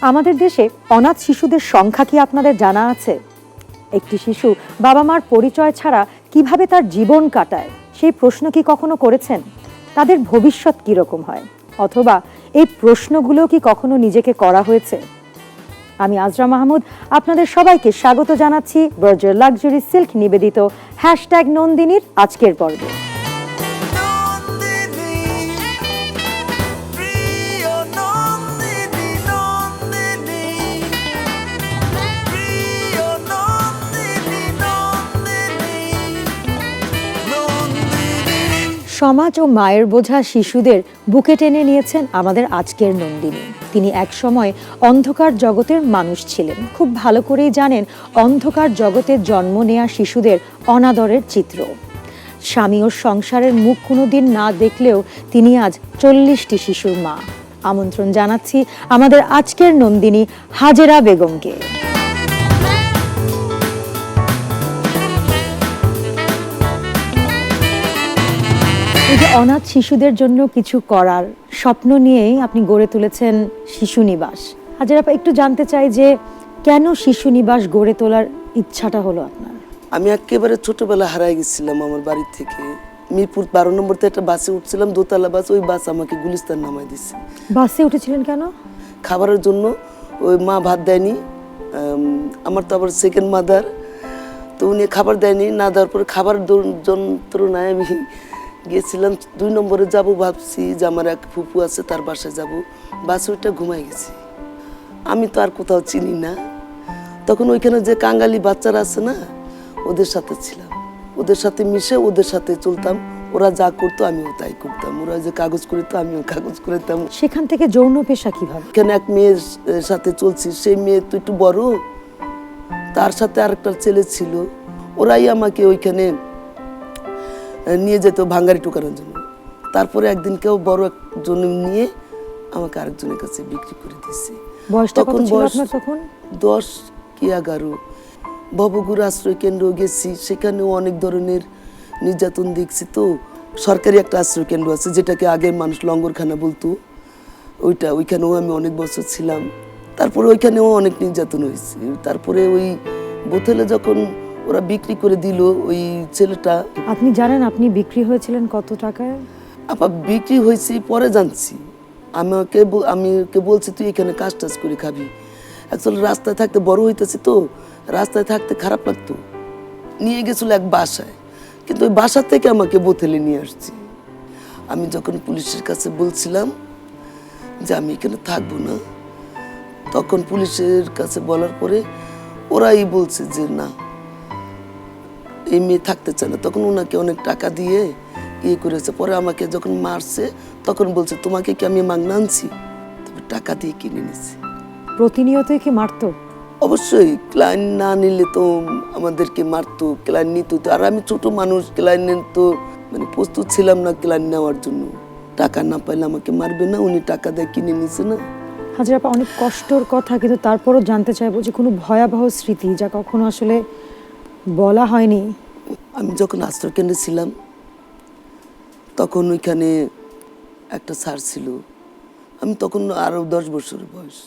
আমাদের দেশে অনাথ শিশুদের সংখ্যা কি আপনাদের জানা আছে? একটি শিশু বাবা মার পরিচয় ছাড়া কিভাবে তার জীবন কাটায়, সেই প্রশ্ন কি কখনো করেছেন? তাদের ভবিষ্যৎ কিরকম হয়, অথবা এই প্রশ্নগুলো কি কখনো নিজেকে করা হয়েছে? আমি আজরা মাহমুদ আপনাদের সবাইকে স্বাগত জানাচ্ছি বর্জার লাক্সারি সিল্ক নিবেদিত #নন্দিনীর আজকের পর্বে। সমাজ ও মায়ের বোঝা শিশুদের বুকে টেনে নিয়েছেন আমাদের আজকের নন্দিনী। তিনি একসময় অন্ধকার জগতের মানুষ ছিলেন, খুব ভালো করেই জানেন অন্ধকার জগতে জন্ম নেয়া শিশুদের অনাদরের চিত্র। স্বামী ও সংসারের মুখ কোনোদিন না দেখলেও তিনি আজ 40টি শিশুর মা। আমন্ত্রণ জানাচ্ছি আমাদের আজকের নন্দিনী হাজেরা বেগমকে। এই যে অনাথ শিশুদের জন্য কিছু করার স্বপ্ন নিয়েই আপনি গড়ে তুলেছেন শিশু নিবাস। হাজেরা আপা, একটু জানতে চাই যে কেন শিশু নিবাস গড়ে তোলার ইচ্ছাটা হলো আপনার? আমি একেবারে ছোটবেলা হারাই গেছিলাম আমার বাড়ি থেকে। মিরপুর 12 নম্বরতে একটা বাসে উঠছিলাম, দোতলা বাস, ওই বাস আমাকে গুলিস্তান নামাই দিছে। বাসে উঠেছিলেন কেন? খাবারের জন্য। ওই মা ভাত দেয়নি, আমার তো আবার সেকেন্ড মাদার, তো উনি খাবার দেয়নি, না দেওয়ার পরে খাবার যন্ত্রণায় আমি গিয়েছিলাম 2 নম্বরে যাব, ভাবছি যে আমার এক ফুপু আছে তার বাসায় যাব। বাসে ওইটা ঘুমাই গেছি। আমি তো আর কোথাও চিনি না, তখন ওইখানে যে কাঙ্গালি বাচ্চারা আছে না, ওদের সাথে ছিলাম, ওদের সাথে মিশে ওদের সাথে চলতাম। ওরা যা করতো আমিও তাই করতাম, ওরা যে কাগজ করতো আমিও কাগজ করতাম। সেখান থেকে যৌন পেশা কিভাবে? এখানে এক মেয়ের সাথে চলছি, সেই মেয়ে তো একটু বড়, তার সাথে আরেকটা ছেলে ছিল, ওরাই আমাকে ওইখানে নিয়ে যেত ভাঙ্গারি টোকানোর জন্য। তারপরে একদিন কেউ বড় একজন নিয়ে আমাকে আরেকজনের কাছে বিক্রি করে দিয়েছে। তখন বয়স 10 কি 11। ভবঘুর আশ্রয় কেন্দ্র গেছি, সেখানেও অনেক ধরনের নির্যাতন দেখছি। তো সরকারি একটা আশ্রয় কেন্দ্র আছে যেটাকে আগের মানুষ লঙ্গরখানা বলতো, ওইখানেও আমি অনেক বছর ছিলাম। তারপরে ওইখানেও অনেক নির্যাতন হয়েছে। তারপরে ওই বোতলে যখন ওরা বিক্রি করে দিল ওই ছেলেটা। আপনি জানেন আপনি বিক্রি হয়েছিলেন কত টাকায়? আপা বিক্রি হয়েছি পরে জানছি। আমি ওকে বলছি তুই এখানে কাজ টাজ করে খাবি। অ্যাকচুয়ালি রাস্তায় থাকতে বড় হইতেছি, তো রাস্তায় থাকতে খারাপ লাগতো। নিয়ে গেছিল এক বাসায়, কিন্তু ওই বাসা থেকে আমাকে বোতলে নিয়ে আসছি। আমি যখন পুলিশের কাছে বলছিলাম যে আমি এখানে থাকবো না, তখন পুলিশের কাছে বলার পরে ওরাই বলছে যে না, এই মেয়ে থাকতে চায় না। তখন ওনাকে অনেক টাকা দিয়ে করেছে। পরে আমাকে যখন মারছে তখন বলছে তোমাকে কি আমি মাগনা আনছি, তবে টাকা দিয়ে কিনে নিছি। প্রতিনিয়তই কি মারতো? অবশ্যই, ক্লায়েন্ট না নিলে তো আমাদেরকে মারতো, ক্লায়েন্ট নিত। আর আমি ছোট মানুষ, ক্লায়েন্টের তো মানে প্রস্তুত ছিলাম না ক্লায়েন্ট নেওয়ার জন্য। টাকা না পাইলে আমাকে মারবে না, উনি টাকা দিয়ে কিনে নিছে না। হাজেরা আপা, অনেক কষ্টর কথা, কিন্তু তারপরও জানতে চাইবো যে কোনো ভয়াবহ স্মৃতি যা কখনো আসলে বলা হয়নি। আমি যখন আশ্রয় কেন্দ্রে ছিলাম তখন ওইখানে একটা স্যার ছিল, আমি তখন আরো 10 বছরের বয়স।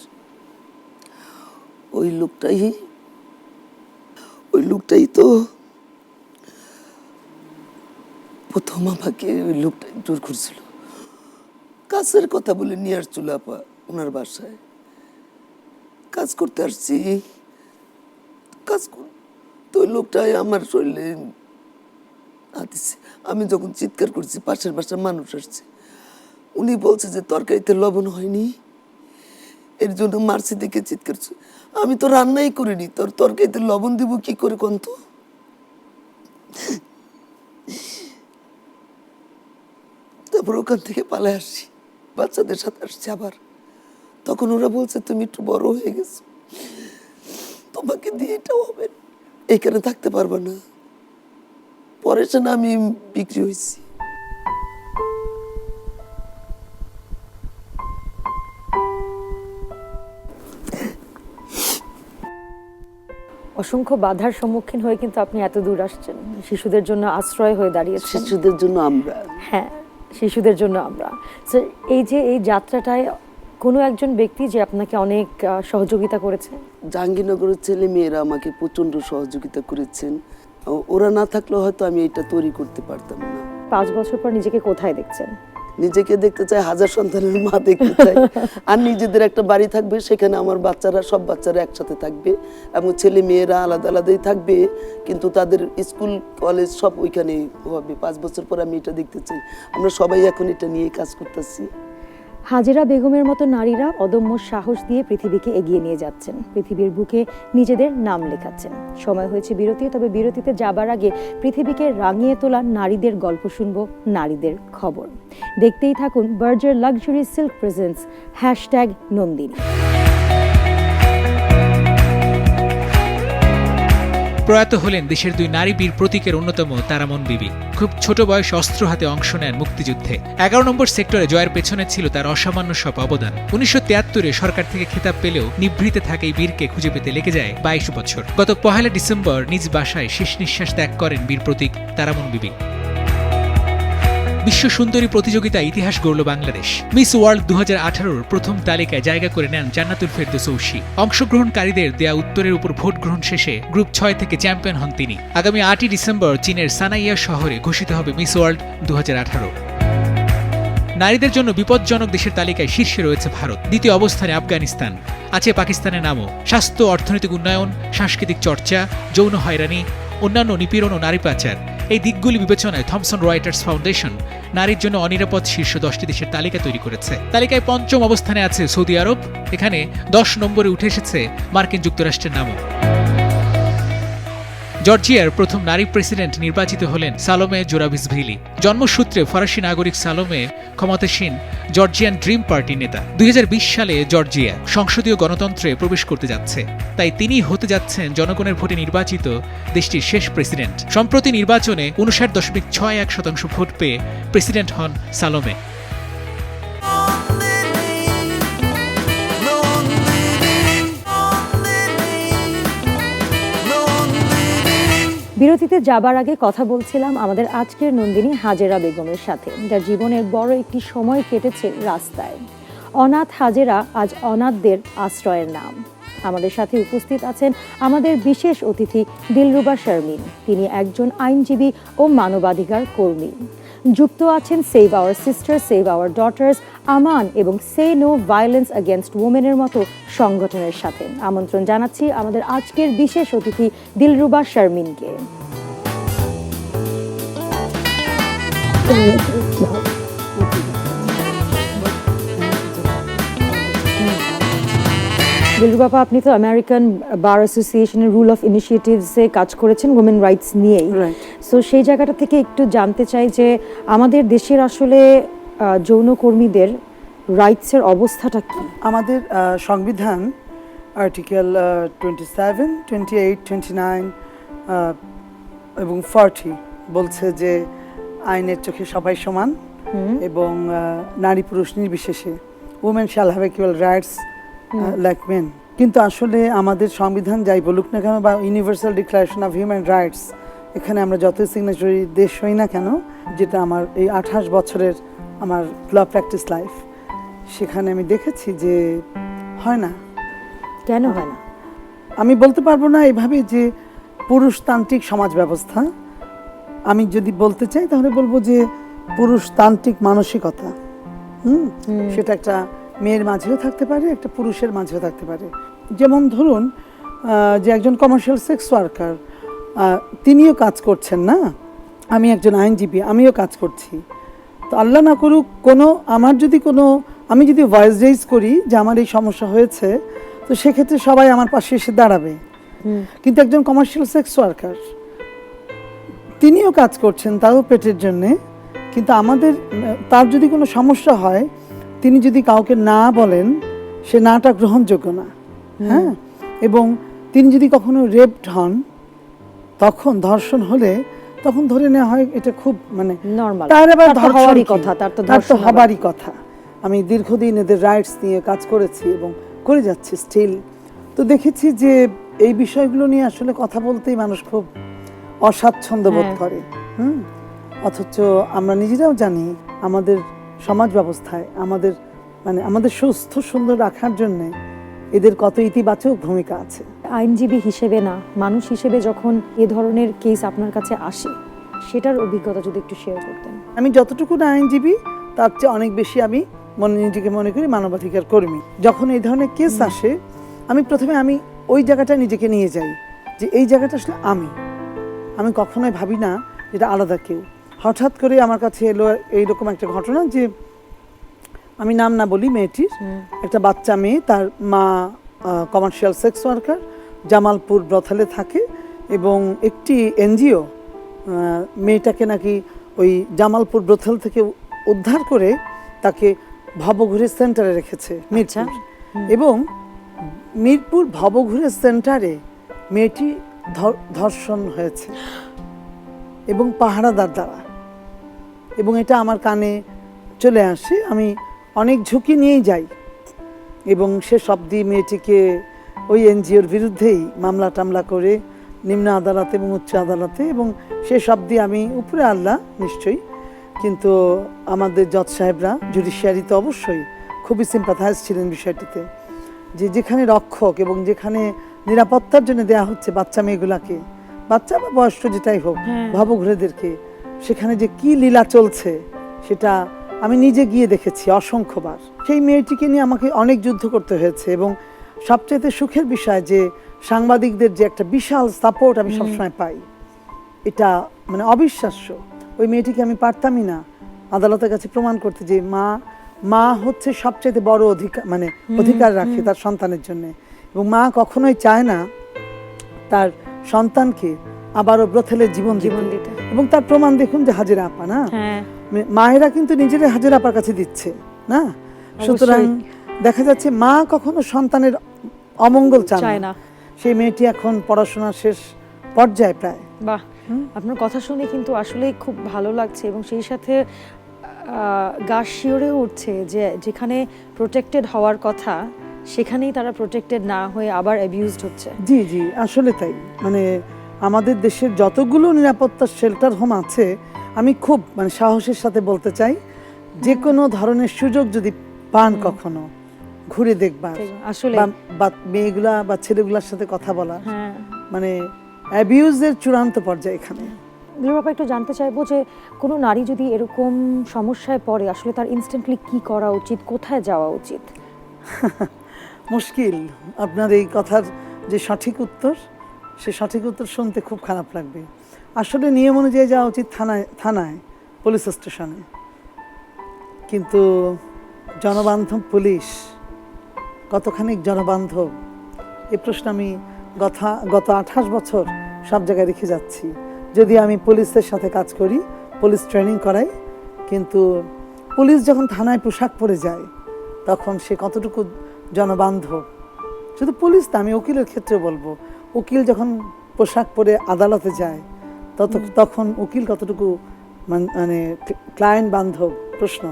ওই লোকটাই তো প্রথম আমাকে ওই লোকটাই জোর করছিল, কাজের কথা বলে নিয়ে আসছিল আপা ওনার বাসায়। কাজ করতে আসছি, তো ওই লোকটাই আমার শরীরে হাতিছে। আমি যখন চিৎকার করছি, পাশের বাসার মানুষ আসছে, উনি বলছে যে তরকারিতে লবণ হয়নি, এর জন্য মারছি দেখে চিৎকার। আমি তো রান্নাই করিনি, তোর তরকারিতে লবণ দিব কি করে কন্ত? তারপর ওখান থেকে পালায় আসছি, বাচ্চাদের সাথে আসছি আবার। তখন ওরা বলছে তুমি একটু বড় হয়ে গেছো, তোমাকে দিয়ে এটাও হবে, এখানে থাকতে পারবে না। পরে সে না আমি বিক্রি হয়েছি। অসংখ্য বাধার সম্মুখীন হয়ে কিন্তু আপনি এত দূর আসছেন, শিশুদের জন্য আশ্রয় হয়ে দাঁড়িয়েছেন। শিশুদের জন্য আমরা, হ্যাঁ, শিশুদের জন্য আমরা। এই যে এই যাত্রাটায় কোনো একজন ব্যক্তি যে আপনাকে অনেক সহযোগিতা করেছে? জাহাঙ্গীরনগরের ছেলে মেয়েরা আমাকে প্রচণ্ড সহযোগিতা করেছেন। ওরা না থাকলে হয়তো আমি এটা তৈরি করতে পারতাম না। 5 বছর পর নিজেকে কোথায় দেখছেন? নিজেকে দেখতে চাই হাজার সন্তানের মা দেখতে চাই। আর নিজেদের একটা বাড়ি থাকবে, সেখানে আমার বাচ্চারা, সব বাচ্চারা একসাথে থাকবে এবং ছেলে মেয়েরা আলাদা আলাদাই থাকবে, কিন্তু তাদের স্কুল কলেজ সব ওইখানেই হবে। 5 বছর পর আমি এটা দেখতে চাই। আমরা সবাই এখন এটা নিয়ে কাজ করতেছি। হাজেরা বেগমের মতো নারীরা অদম্য সাহস দিয়ে পৃথিবীকে এগিয়ে নিয়ে যাচ্ছেন, পৃথিবীর বুকে নিজেদের নাম লেখাচ্ছেন। সময় হয়েছে বিরতি, তবে বিরতিতে যাবার আগে পৃথিবীকে রাঙিয়ে তোলা নারীদের গল্প শুনব, নারীদের খবর। দেখতেই থাকুন Berger luxury silk presents #Nandini. প্রয়াত হলেন দেশের 2 নারী বীর প্রতীকের অন্যতম তারামন বিবি। খুব ছোট বয়সে অস্ত্র হাতে অংশ নেন মুক্তিযুদ্ধে। 11 নম্বর সেক্টরে জয়ের পেছনে ছিল তার অসামান্য সব অবদান। 1973-এ সরকার থেকে খেতাব পেলেও নিভৃতে থাকা এই বীরকে খুঁজে পেতে লেগে যায় 22 বছর। গত 1 ডিসেম্বর নিজ বাসায় শেষ নিঃশ্বাস ত্যাগ করেন বীর প্রতীক তারামন বিবি। বিশ্ব সুন্দরী প্রতিযোগিতায় ইতিহাস গড়ল বাংলাদেশ। মিস ওয়ার্ল্ড 2018-র প্রথম তালিকায় জায়গা করে নেন জান্নাতুল ফেরদৌস ঐশী। অংশগ্রহণকারীদের দেয়া উত্তরের উপর ভোট গ্রহণ শেষে গ্রুপ 6 থেকে চ্যাম্পিয়ন হন তিনি। আগামী 8 ডিসেম্বর চীনের সানাইয়া শহরে ঘোষিত হবে মিস ওয়ার্ল্ড 2018। নারীদের জন্য বিপজ্জনক দেশের তালিকায় শীর্ষে রয়েছে ভারত, দ্বিতীয় অবস্থানে আফগানিস্তান, আছে পাকিস্তানের নামও। স্বাস্থ্য, অর্থনৈতিক উন্নয়ন, সাংস্কৃতিক চর্চা, যৌন হয়রানি, অন্যান্য নিপীড়ন ও নারী পাচার, এই দিকগুলি বিবেচনায় থমসন রয়টার্স ফাউন্ডেশন নারীর জন্য অনিরাপদ শীর্ষ 10টি দেশের তালিকা তৈরি করেছে। তালিকায় 5ম অবস্থানে আছে সৌদি আরব, এখানে 10 নম্বরে উঠে এসেছে মার্কিন যুক্তরাষ্ট্রের নামও। জর্জিয়ার প্রথম নারী প্রেসিডেন্ট নির্বাচিত হলেন সালোমে জোরাবিজভিলি। জন্মসূত্রে ফরাসি নাগরিক সালোমে ক্ষমতাসীন জর্জিয়ান ড্রিম পার্টি নেতা। 2020 সালে জর্জিয়া সংসদীয় গণতন্ত্রে প্রবেশ করতে যাচ্ছে, তাই তিনিই হতে যাচ্ছেন জনগণের ভোটে নির্বাচিত দেশটির শেষ প্রেসিডেন্ট। সম্প্রতি নির্বাচনে 59.61% ভোট পেয়ে প্রেসিডেন্ট হন সালোমে। বিরতিতে যাবার আগে কথা বলছিলাম আমাদের আজকের নন্দিনী হাজেরা বেগমের সাথে, যার জীবনের বড় একটি সময় কেটেছে রাস্তায়। অনাথ হাজেরা আজ অনাথদের আশ্রয়ের নাম। আমাদের সাথে উপস্থিত আছেন আমাদের বিশেষ অতিথি দিলরুবা শারমিন। তিনি একজন আইনজীবী ও মানবাধিকার কর্মী। যুক্ত আছেন save our sister, save our daughters, Aman এবং সে নো ভায়োলেন্স এগেনস্ট ওমেনের মতো সংগঠনের সাথে। আমন্ত্রণ জানাচ্ছি আমাদের আজকের বিশেষ অতিথি দিলরুবা শারমিনকে। দিলরুবা, আপনি তো আমেরিকান বার অ্যাসোসিয়েশনের রুল অফ ইনিশিয়েটিভসে কাজ করেছেন ওমেন রাইটস নিয়েই। সো সেই জায়গাটা থেকে একটু জানতে চাই যে আমাদের দেশের আসলে যৌনকর্মীদের রাইটসের অবস্থাটা কি? আমাদের সংবিধান আর্টিকেল 27, 28, 29 এবং 40 বলছে যে আইনের চোখে সবাই সমান এবং নারী পুরুষ নির্বিশেষে women shall have equal rights like men. কিন্তু আসলে আমাদের সংবিধান যাই বলুক না কেন বা universal declaration of human rights, এখানে আমরা যতই সিগনেচারি দেশ হই না কেন, যেটা আমার এই 28 বছরের আমার ল প্র্যাকটিস লাইফ, সেখানে আমি দেখেছি যে হয় না। কেন হয় না? আমি বলতে পারবো না এভাবে যে পুরুষতান্ত্রিক সমাজ ব্যবস্থা। আমি যদি বলতে চাই তাহলে বলবো যে পুরুষতান্ত্রিক মানসিকতা, সেটা একটা মেয়ের মাঝেও থাকতে পারে, একটা পুরুষের মাঝেও থাকতে পারে। যেমন ধরুন যে একজন কমার্শিয়াল সেক্স ওয়ার্কার, তিনিও কাজ করছেন না, আমি একজন আইনজীবী, আমিও কাজ করছি। তো আল্লাহ না করুক আমি যদি ভয়েস রেইজ করি যে আমার এই সমস্যা হয়েছে, তো সেক্ষেত্রে সবাই আমার পাশে এসে দাঁড়াবে। কিন্তু একজন কমার্শিয়াল সেক্স ওয়ার্কার, তিনিও কাজ করছেন, তাও পেটের জন্যে, কিন্তু তার যদি কোনো সমস্যা হয়, তিনি যদি কাউকে না বলেন, সে নাটা গ্রহণযোগ্য না। হ্যাঁ, এবং তিনি যদি কখনো রেপড হন, তখন ধর্ষণ হলে তখন ধরে নেওয়া হয় এটা খুব নরমাল, তার আবার হওয়ারই কথা, তার তো হবারই কথা। আমি দীর্ঘদিন এদের রাইটস নিয়ে কাজ করেছি এবং করে যাচ্ছি স্টিল। তো দেখেছি যে এই বিষয়গুলো নিয়ে আসলে কথা বলতেই মানুষ খুব অস্বাচ্ছন্দ্য বোধ করে। অথচ আমরা নিজেরাও জানি আমাদের সমাজ ব্যবস্থায়, আমাদের মানে আমাদের সুস্থ সুন্দর রাখার জন্য এদের কত ইতিবাচক ভূমিকা আছে। আইনজীবী হিসেবে না, মানুষ হিসেবে যখন এ ধরনের কেস আপনার কাছে আসে, সেটার অভিজ্ঞতা যদি একটু শেয়ার করতেন। আমি যতটুকু না আইনজীবী তার চেয়ে অনেক বেশি আমি নিজেকে মনে করি মানবাধিকার কর্মী। যখন এই ধরনের কেস আসে আমি প্রথমে ওই জায়গাটা নিজেকে নিয়ে যাই যে এই জায়গাটা আসলে আমি কখনোই ভাবি না যেটা আলাদা কেউ। হঠাৎ করে আমার কাছে এলো এইরকম একটা ঘটনা যে আমি নাম না বলি মেয়েটির, একটা বাচ্চা মেয়ে, তার মা কমার্শিয়াল সেক্স ওয়ার্কার, জামালপুর ব্রথালে থাকে এবং একটি এনজিও মেয়েটাকে নাকি ওই জামালপুর ব্রথাল থেকে উদ্ধার করে তাকে ভবঘুরে সেন্টারে রেখেছে মির্জা। এবং মিরপুর ভবঘুরে সেন্টারে মেয়েটি ধর্ষণ হয়েছে এবং পাহারাদার দ্বারা, এবং এটা আমার কানে চলে আসে। আমি অনেক ঝুঁকি নিয়েই যাই এবং শেষ অবধি মেয়েটিকে ওই এনজিওর বিরুদ্ধেই মামলা টামলা করে নিম্ন আদালতে এবং উচ্চ আদালতে, এবং শেষ অবধি আমি উপরে আল্লাহ নিশ্চয়ই, কিন্তু আমাদের জজ সাহেবরা জুডিশিয়ারিতে অবশ্যই খুবই সিম্পাথাইজ ছিলেন বিষয়টিতে, যে যেখানে রক্ষক এবং যেখানে নিরাপত্তার জন্য দেয়া হচ্ছে বাচ্চা মেয়েগুলাকে, বাচ্চা বা বয়স্ক যেটাই হোক, ভবঘুরেদেরকে, সেখানে যে কি লীলা চলছে সেটা আমি নিজে গিয়ে দেখেছি অসংখ্যবার। সেই মেয়েটিকে নিয়ে আমাকে অনেক যুদ্ধ করতে হয়েছে, এবং সবচেয়ে সুখের বিষয় যে সাংবাদিকদের যে একটা বিশাল সাপোর্ট আমি সবসময় পাই, এটা মানে অবিশ্বাস্য। ওই মেয়েটিকে আমি পারতামই না আদালতের কাছে প্রমাণ করতে যে মা হচ্ছে সবচেয়ে বড় অধিকার রাখে তার সন্তানের জন্য, এবং মা কখনোই চায় না তার সন্তানকে আবারও ব্রথেলে জীবন দিতে। এবং তার প্রমাণ দেখুন যে হাজেরা আপা না, মায়েরা কিন্তু নিজেরাই হাজেরা আপার কাছে দিচ্ছে না। সুতরাং দেখা যাচ্ছে মা কখনো সন্তানের অমঙ্গল চায় না। সেই মেয়েটি এখন পড়াশোনা শেষ পর্যায়ে প্রায়। বাহ, আপনার কথা শুনে কিন্তু আসলেই খুব ভালো লাগছে, এবং সেই সাথে গা শিওরে উঠছে যে যেখানে প্রোটেক্টেড হওয়ার কথা সেখানেই তারা প্রোটেক্টেড না হয়ে আবার অ্যাবিউজড হচ্ছে। জি জি, আসলে তাই। মানে আমাদের দেশের যতগুলো নিরাপত্তা শেল্টার হোম আছে, আমি খুব সাহসের সাথে বলতে চাই, যে কোনো ধরনের সুযোগ যদি পান কখনো ঘুরে দেখবার, আসলে বা মেয়েগুলা বা ছেলেগুলার সাথে কথা বলা, মানে অ্যাবিউজের চূড়ান্ত পর্যায়ে এখানে। বাবা, একটু জানতে চাইবো যে কোনো নারী যদি এরকম সমস্যায় পড়ে আসলে তার ইনস্ট্যান্টলি কি করা উচিত, কোথায় যাওয়া উচিত? মুশকিল। আপনার এই কথার যে সঠিক উত্তর, সে সঠিক উত্তর শুনতে খুব খারাপ লাগবে। আসলে নিয়ম অনুযায়ী যাওয়া উচিত থানায়, পুলিশ স্টেশনে। কিন্তু জনবান্ধব পুলিশ কতখানি জনবান্ধব, এ প্রশ্ন আমি গত 28 বছর সব জায়গায় রেখে যাচ্ছি। যদি আমি পুলিশের সাথে কাজ করি, পুলিশ ট্রেনিং করাই, কিন্তু পুলিশ যখন থানায় পোশাক পরে যায় তখন সে কতটুকু জনবান্ধব। শুধু পুলিশ না, আমি উকিলের ক্ষেত্রে বলবো, উকিল যখন পোশাক পরে আদালতে যায় তখন উকিল কতটুকু মানে ক্লায়েন্ট বান্ধব, প্রশ্ন।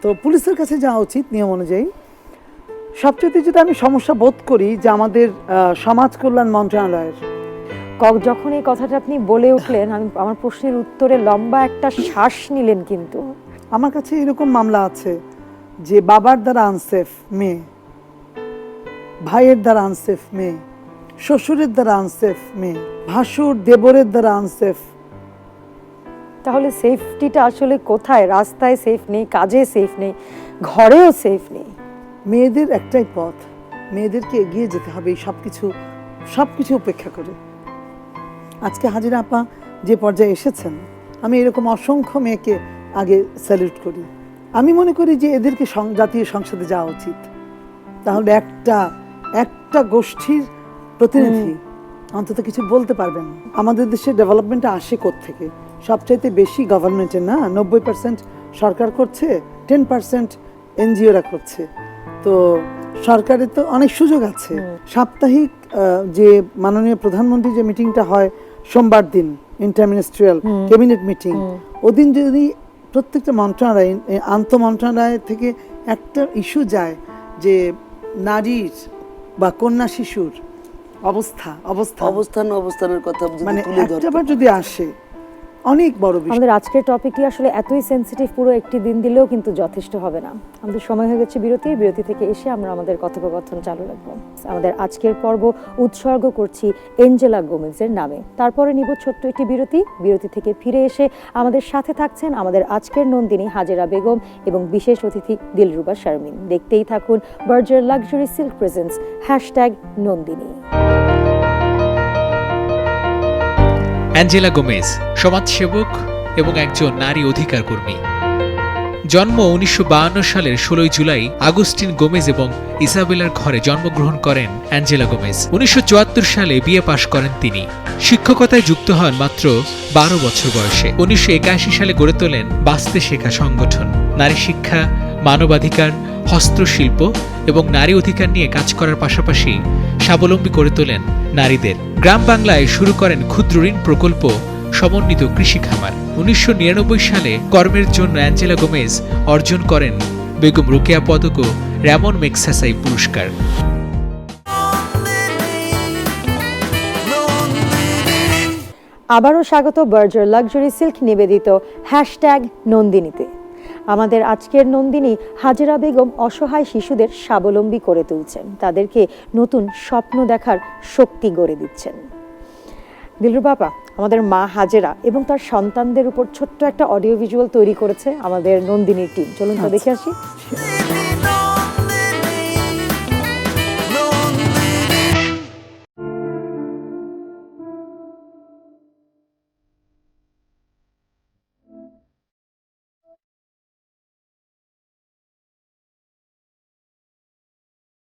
তো পুলিশের কাছে যাওয়া উচিত নিয়ম অনুযায়ী। সবচেয়ে যেটা আমি সমস্যা বোধ করি যে আমাদের সমাজ কল্যাণ মন্ত্রণালয়ের, যখন এই কথাটা আপনি বলে উঠলেন, আমার প্রশ্নের উত্তরে লম্বা একটা শ্বাস নিলেন। কিন্তু আমার কাছে এরকম মামলা আছে যে বাবার দ্বারা আনসেফ মেয়ে, ভাইয়ের দ্বারা আনসেফ মেয়ে, শ্বশুরের দ্বারা আনসেফ মেয়ে, ভাসুর দেবরের দ্বারা আনসেফ। তাহলে সেফটিটা আসলে কোথায়? রাস্তায় সেফ নেই, কাজে সেফ নেই, ঘরেও সেফ নেই। মেয়েদের একটাই পথ, মেয়েদেরকে এগিয়ে যেতে হবে এই সবকিছু উপেক্ষা করে। আজকে হাজিরা আপা যে পর্যায়ে এসেছেন, আমি এরকম অসংখ্য মেয়েকে আগে স্যালুট করি। আমি মনে করি যে এদেরকে জাতীয় সংসদে যাওয়া উচিত, তাহলে একটা গোষ্ঠীর প্রতিনিধি অন্তত কিছু বলতে পারবেন। আমাদের দেশের ডেভেলপমেন্টটা আসে কোত্থেকে? সবচাইতে বেশি গভর্নমেন্টের না, 90% সরকার করছে, 10% এনজিওরা করছে। তো সরকারের তো অনেক সুযোগ আছে। সাপ্তাহিক যে মাননীয় প্রধানমন্ত্রী যে মিটিংটা হয় সোমবার দিন, ইন্টারমিনিস্ট্রিয়াল ক্যাবিনেট মিটিং, ওদিন যদি প্রত্যেকটা মন্ত্রণালয়, আন্তঃমন্ত্রণালয় থেকে একটা ইস্যু যায় যে নারীর বা কন্যা শিশুর অবস্থানের কথা মানে একটাবার যদি আসে, অনেক বড় বিষয়। আমাদের আজকের টপিকটি আসলে এতই সেনসিটিভ, পুরো একটি দিন দিলেও কিন্তু যথেষ্ট হবে না। আমাদের সময় হয়ে গেছে বিরতি থেকে এসে আমরা আমাদের কথোপকথন চালু রাখবো। আমাদের আজকের পর্ব উৎসর্গ করছি এঞ্জেলা গোমেজের নামে। তারপরে নিব ছোট্ট একটি বিরতি থেকে ফিরে এসে আমাদের সাথে থাকছেন আমাদের আজকের নন্দিনী হাজেরা বেগম এবং বিশেষ অতিথি দিলরুবা শারমিন। দেখতেই থাকুন Berger luxury silk presents #Nandini. Angela Gomez সমাজসেবক এবং একজন নারী অধিকার কর্মী। জন্ম 1952 সালের 16 জুলাই আগস্টিন গোমেজ এবং ইসাবেলার ঘরে জন্মগ্রহণ করেন অ্যাঞ্জেলা গোমেজ। 1974 সালে বিএ পাশ করেন তিনি। শিক্ষকতায় যুক্ত হন মাত্র 12 বছর বয়সে। 1981 সালে গড়ে তোলেন বাঁচতে শেখা সংগঠন। নারী শিক্ষা, মানবাধিকার, হস্তশিল্প এবং নারী অধিকার নিয়ে কাজ করার পাশাপাশি স্বাবলম্বী করে তোলেন নারীদের। গ্রাম বাংলায় শুরু করেন ক্ষুদ্র ঋণ প্রকল্প, সমন্বিত কৃষি খামার। 1999 সালে কর্মের জন্য অ্যাঞ্জেলা গোমেজ অর্জন করেন বেগম রোকেয়া পদক ও র্যামন মেগসাসাই পুরস্কার। আবারও স্বাগত বার্জার লাক্সারি সিল্ক নিবেদিত #নন্দিনীতে। আমাদের আজকের নন্দিনী হাজেরা বেগম অসহায় শিশুদের স্বাবলম্বী করে তুলছেন, তাদেরকে নতুন স্বপ্ন দেখার শক্তি গড়ে দিচ্ছেন। দিলরুবা, আমাদের মা হাজেরা এবং তার সন্তানদের উপর ছোট্ট একটা অডিও ভিজুয়াল তৈরি করেছে আমাদের নন্দিনীর টিম। চলুন তো দেখে আসি।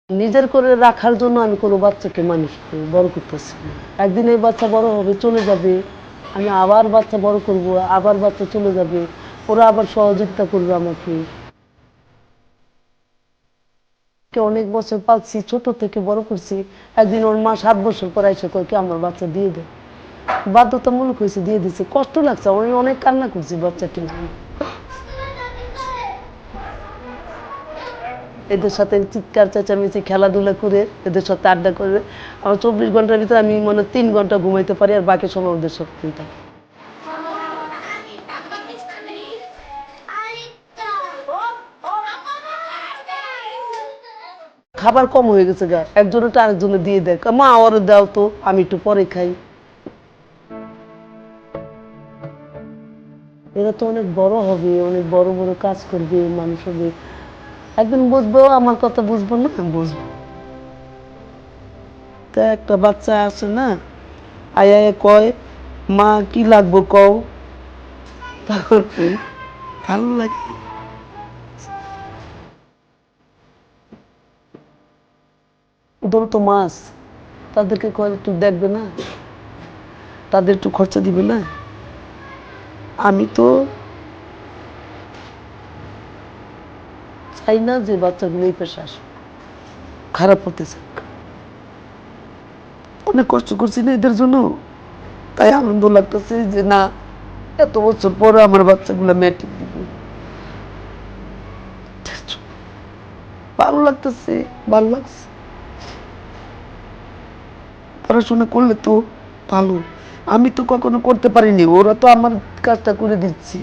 নিজের করে রাখার জন্য আমি কোনো বাচ্চাকে মানুষ বড় করতেছি না। একদিন এই বাচ্চা বড় হবে, চলে যাবে, আমি আবার বাচ্চা বড় করব, আবার বাচ্চা চলে যাবে, ওরা আবার সহযোগিতা করবে আমাকে। অনেক বছর পালছি, ছোট থেকে বড় করছি। একদিন ওর মা 7 বছর পর এসে কয় কি আমার বাচ্চা দিয়ে দেয়। বাধ্যতামূলক হয়েছে, দিয়ে দিচ্ছে। কষ্ট লাগছে, আমি অনেক কান্না করছি বাচ্চাটি। এদের সাথে চিৎকার চেঁচামেচি খেলাধুলা করে, এদের সাথে আড্ডা করে আমার 24 ঘন্টার ভিতরে আমি 3 ঘন্টা ঘুমাইতে পারি, আর বাকি সময় ওদের সাথে থাকি। খাবার কম হয়ে গেছে গা, একজনটা আরেকজনে দিয়ে দেয়, মা ওরে দাও তো, আমি একটু পরে খাই। এরা তো অনেক বড় হবে, অনেক বড় বড় কাজ করবে, মানুষ হবে, একদিন বুঝবো, আমার কথা বুঝবো না, বুঝবো। তা একটা বাচ্চা আছে না, আয়া কয় মা কি লাগবো কও, তখন ভালো লাগে। ধরো তো মাছ, তাদেরকে কয় একটু দেখবে না, তাদের একটু খরচা দিবে না। আমি তো চাই না যে বাচ্চাগুলো এই পেশা আসে, খারাপ হতে চায়। অনেক কষ্ট করছি না এদের জন্য, তাই আনন্দ লাগতেছে যে না, এত বছর পরে আমার বাচ্চাগুলো ম্যাট্রিক দিবে, ভালো লাগতেছে, ভালো লাগছে। পড়াশোনা করলে তো ভালো, আমি তো কখনো করতে পারিনি, ওরা তো আমার কাজটা করে দিচ্ছি।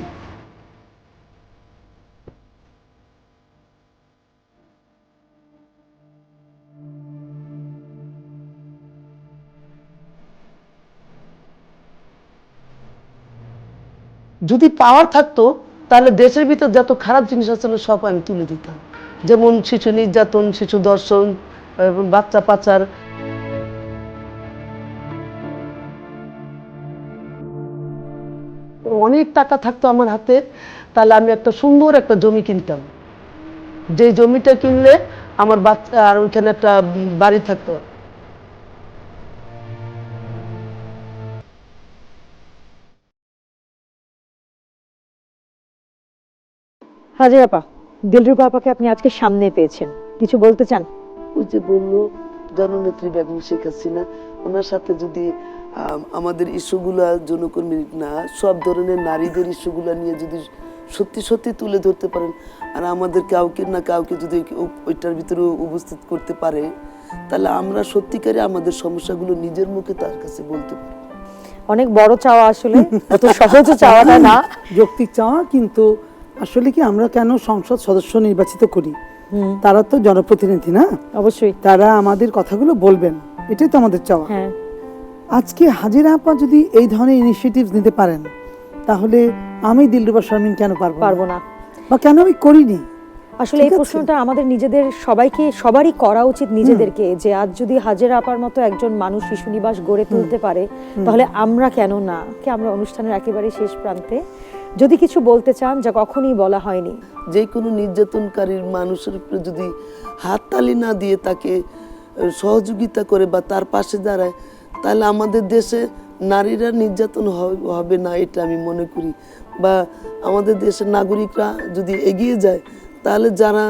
যদি পাওয়ার থাকতো তাহলে দেশের ভিতর যত খারাপ জিনিস আছে সব আমি তুলে দিতাম, যেমন শিশু নির্যাতন, শিশু ধর্ষণ, বাচ্চা পাচার। অনেক টাকা থাকতো আমার হাতে, তাহলে আমি একটা সুন্দর একটা জমি কিনতাম, যে জমিটা কিনলে আমার বাচ্চা আর ওইখানে একটা বাড়ি থাকতো। হাজেরা আপা, দিলরুবা আপাকে আপনি আজকে সামনে পেয়েছেন, কিছু বলতে চান? ওই যে বললো জননেত্রী বেগম শেখ হাসিনা, ওনার সাথে যদি আমাদের ইস্যুগুলা জনকর্মী না, সব ধরনের নারীদের ইস্যুগুলা নিয়ে যদি সত্যি সত্যি তুলে ধরতে পারেন, আর আমাদের কাউকে না কাউকে যদি ওইটার ভিতরে উপস্থিত করতে পারে, তাহলে আমরা সত্যিকারে আমাদের সমস্যাগুলো নিজের মুখে তার কাছে বলতে পারি। অনেক বড় চাওয়া আসলে, অত সহজ চাওয়াটা না। যৌক্তিক চাওয়া, কিন্তু আসলে কি আমরা কেন সংসদ সদস্য নির্বাচিত করি? তারা তো জনপ্রতিনিধি না, অবশ্যই। তারা আমাদের কথাগুলো বলবেন, এটাই তো আমাদের চাওয়া। হ্যাঁ, আজকে হাজিরা আপা যদি এই ধরনের ইনিশিয়েটিভস নিতে পারেন, তাহলে আমি দিলরুবা শারমিন কেন পারবো না। বা কেন আমি করিনি? আসলে এই ঠিক আছে? প্রশ্নটা আমাদের নিজেদের সবারই করা উচিত নিজেদেরকে, যে আজ যদি হাজেরা আপার মতো একজন মানুষ শিশু নিবাস গড়ে তুলতে পারে, তাহলে আমরা কেন না? কি আমরা অনুষ্ঠানের একেবারে শেষ প্রান্তে যদি কিছু বলতে চান যা কখনোই বলা হয়নি? যে কোনো নির্যাতনকারীর মানুষের উপরে যদি হাততালি না দিয়ে তাকে সহযোগিতা করে বা তার পাশে দাঁড়ায়, তাহলে আমাদের দেশে নারীরা নির্যাতন হবে না, এটা আমি মনে করি। বা আমাদের দেশের নাগরিকরা যদি এগিয়ে যায়, তাহলে যারা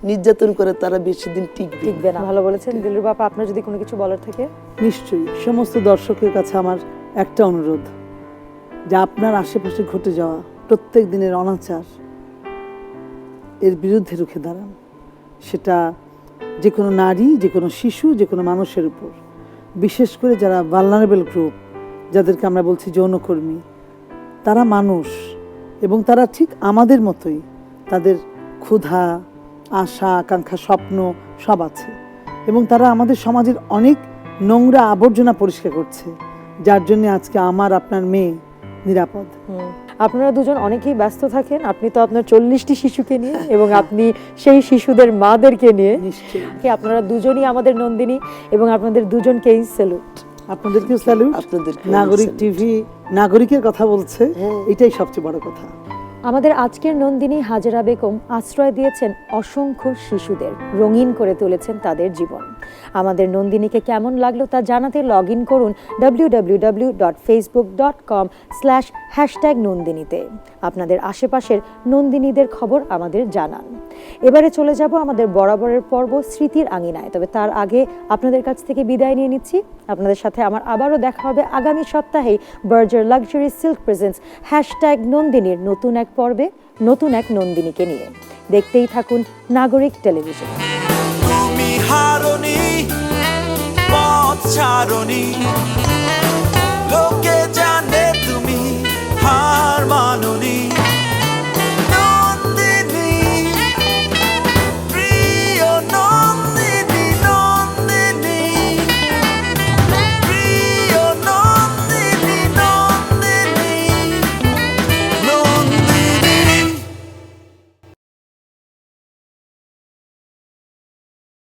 নির্যাতন করে তারা বেশি দিন টিকবে না। ভালো বলেছেন দিলরুবা আপা। আপনার যদি কোনো কিছু বলার থাকে? নিশ্চয়ই। সমস্ত দর্শকের কাছে আমার একটা অনুরোধ, যে আপনার আশেপাশে ঘটে যাওয়া প্রত্যেক দিনের অনাচার, এর বিরুদ্ধে রুখে দাঁড়ান। সেটা যে কোনো নারী, যে কোনো শিশু, যে কোনো মানুষের উপর, বিশেষ করে যারা ভালনারেবল গ্রুপ, যাদেরকে আমরা বলছি যৌনকর্মী, তারা মানুষ এবং তারা ঠিক আমাদের মতোই, তাদের ক্ষুধা, আশা, আকাঙ্ক্ষা, স্বপ্ন সব আছে, এবং তারা আমাদের সমাজের অনেক নোংরা আবর্জনা পরিষ্কার করছে, যার জন্য আজকে আমার আপনার মেয়ে নিরাপদ। আপনারা দুজন অনেকেই ব্যস্ত থাকেন, আপনি তো আপনার 40টি শিশুকে নিয়ে এবং আপনি সেই শিশুদের মাদেরকে নিয়ে। নিশ্চয়ই। আপনারা দুজনই আমাদের নন্দিনী এবং আপনাদের দুজনকেই স্যালুট। আপনাদেরকেও স্যালুট। নাগরিক টিভি নাগরিকের কথা বলছে, এটাই সবচেয়ে বড় কথা। আমাদের আজকের নন্দিনী হাজেরা বেগম আশ্রয় দিয়েছেন অসংখ্য শিশুদের, রঙিন করে তুলেছেন তাদের জীবন। আমাদের নন্দিনীকে কেমন লাগলো তা জানাতে লগ ইন করুন www.facebook.com/#নন্দিনীতে। আপনাদের আশেপাশের নন্দিনীদের খবর আমাদের জানান। এবারে চলে যাব আমাদের বরাবরের পর্ব স্মৃতির আঙিনায়। তবে তার আগে আপনাদের কাছ থেকে বিদায় নিয়ে নিচ্ছি। আপনাদের সাথে আমার আবারও দেখা হবে আগামী সপ্তাহে বার্জার লাক্সারি সিল্ক প্রেজেন্টস #নন্দিনীর নতুন এক পর্বে, নতুন এক নন্দিনীকে নিয়ে। দেখতেই থাকুন নাগরিক টেলিভিশন। তুমি হারনি পথ ছাড়নি